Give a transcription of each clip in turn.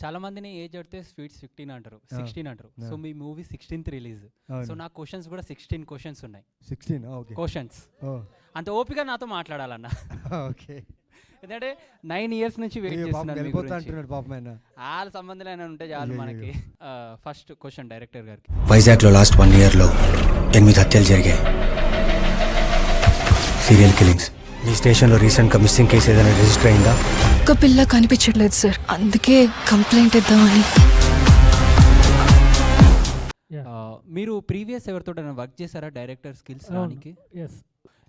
చాలా మందిని ఏజ్ అడితే స్వీట్ 15 అంటారు, 16 అంటారు. సో మీ మూవీ 16th రిలీజ్. సో నా క్వశ్చన్స్ కూడా 16 క్వశ్చన్స్ ఉన్నాయి. 16 ఓకే క్వశ్చన్స్ అంత ఓపిక నాతో మాట్లాడాలన్న. ఓకే ఎందుకంటే 9 years నుంచి వెయిట్ చేస్తున్నాను. వెళ్ళిపోతాంటున్నాడు పాపం ఆయన. వాళ్ళ సంబంధాలు ఉంటే చాలు మనకి. ఫస్ట్ క్వశ్చన్ డైరెక్టర్ గారికి. వైజాగ్లో లాస్ట్ 1 yearలో 8 హత్యలు జరిగాయి, సీరియల్ కిల్లింగ్స్. మీ స్టేషన్లో రీసెంట్గా మిస్సింగ్ కేసు ఏదైనా రిజిస్టర్ అయిందా? ఒక్క పిల్ల కనిపించట్లేదు సార్, అందుకే కంప్లైంట్ ఇద్దామని. మీరు ప్రీవియస్ ఎవరితో వర్క్ చేశారా డైరెక్టర్ స్కిల్స్ రానికి?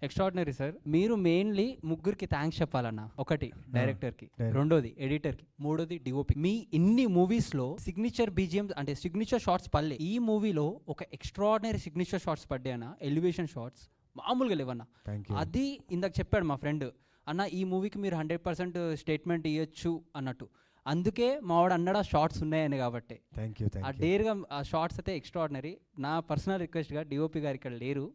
Extraordinary sir. మీరు మెయిన్లీ ముగ్గురికి థ్యాంక్స్ చెప్పాలన్న. ఒకటి డైరెక్టర్కి, రెండోది ఎడిటర్కి, మూడోది డిఓపి. మీ ఇన్ని మూవీస్లో సిగ్నేచర్ బీజిఎం అంటే సిగ్నేచర్ షార్ట్స్ పడలే. ఈ మూవీలో ఒక ఎక్స్ట్రాడినరీ సిగ్నేచర్ షార్ట్స్ పడ్డాయి అన్న. ఎలివేషన్ షార్ట్స్ మామూలుగా లేవన్నా. అది ఇందాక చెప్పాడు మా ఫ్రెండ్ అన్న, ఈ మూవీకి మీరు 100% స్టేట్మెంట్ ఇవ్వచ్చు అన్నట్టు. అందుకే మావాడు అన్నాడు ఆ షార్ట్స్ ఉన్నాయని. కాబట్టి ఆ డేర్గా ఆ షార్ట్స్ అయితే ఎక్స్ట్రాడినరీ. నా పర్సనల్ రిక్వెస్ట్గా డిఓపి గారు ఇక్కడ లేరు,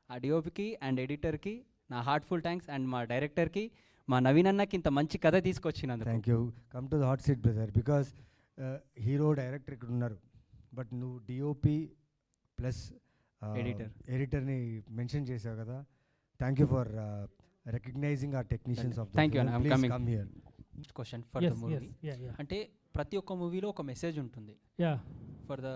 ఆ డిఓపికి అండ్ ఎడిటర్కి నా హార్ట్ఫుల్ థ్యాంక్స్. అండ్ మా డైరెక్టర్కి, మా నవీన్ అన్నకి ఇంత మంచి కథ తీసుకొచ్చినందుకు. Thank you. Come to the hot seat brother, because hero director ఇక్కడ ఉన్నారు, బట్ నువ్వు డిఓపి ప్లస్ ఎడిటర్ని మెన్షన్ చేసావు కదా. Thank you for recognising our technicians of. Thank you అన్న. Please come here. Question for the movie. అంటే ప్రతి ఒక్క మూవీలో ఒక మెసేజ్ ఉంటుంది, ఫర్ ద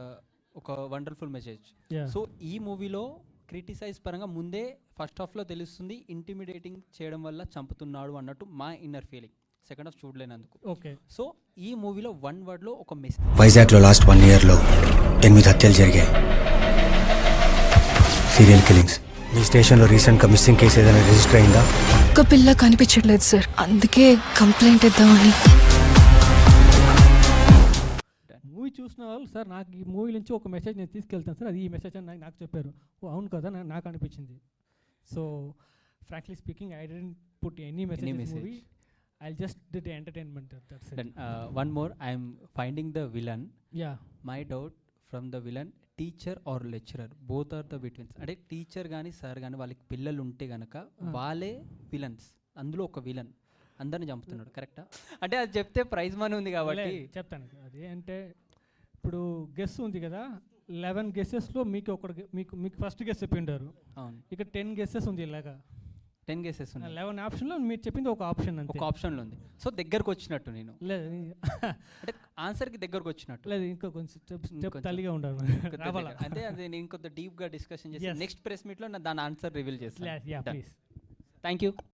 ఒక వండర్ఫుల్ మెసేజ్. సో ఈ మూవీలో క్రిటిసైజ్ పరంగా ముందే ఫస్ట్ హాఫ్లో తెలుస్తుంది ఇంటిమిడేటింగ్ చేయడం వల్ల చంపుతున్నాడు అన్నట్టు మా ఇన్నర్ ఫీలింగ్. సెకండ్ హాఫ్ చూడలేనందుకు. ఓకే. సో ఈ మూవీలో 1 wordలో ఒక మెసేజ్. వైజాగ్లో లాస్ట్ 1 yearలో 8 హత్యలు జరిగాయి, సీరియల్ కిల్లింగ్స్. మీ స్టేషన్లో రీసెంట్గా మిస్సింగ్ కేసు ఏదైనా రిజిస్టర్ అయిందా? ఒక్క పిల్ల కనిపించట్లేదు సార్, అందుకే కంప్లైంట్ ఇద్దామని. మూవీ చూసిన వాళ్ళు సార్ నాకు ఈ మూవీ నుంచి ఒక మెసేజ్ నేను తీసుకెళ్తాను సార్, అది ఈ మెసేజ్ అని నాకు చెప్పారు. ఓ అవును కదా నాకు అనిపించింది. So frankly speaking I don't put any message in movie, I just did entertainment. That's it. One more, I am finding the villain. Yeah, my doubt from the villain, teacher or lecturer, both are the betweens. అంటే teacher కానీ sir కానీ వాళ్ళకి పిల్లలు ఉంటే కనుక వాళ్ళే villains. అందులో ఒక విలన్ అందరిని చంపుతున్నాడు, కరెక్టా? అంటే అది చెప్తే ప్రైజ్ మనీ ఉంది కాబట్టి చెప్తాను. అది అంటే ఇప్పుడు గెస్ ఉంది కదా, 11 guessesలో మీకు ఒకటి మీకు ఫస్ట్ గెస్ చెప్పిండారు. అవును, ఇక 10 guesses ఉంది. ఇలాగా 10 guesses ఉన్నాయి. 11 ఆప్షన్లో మీరు చెప్పింది ఒక ఆప్షన్, ఒక ఆప్షన్లో ఉంది. సో దగ్గరకు వచ్చినట్టు నేను. లేదు అంటే ఆన్సర్కి దగ్గరకు వచ్చినట్టు. లేదు, ఇంకా కొంచెం తల్లిగా ఉండాలి. అంటే అది నేను కొంత డీప్గా డిస్కషన్ చేసి నెక్స్ట్ ప్రెస్ మీట్లో దాని ఆన్సర్ రివీల్ చేస్తాను. ప్లీజ్. Thank you.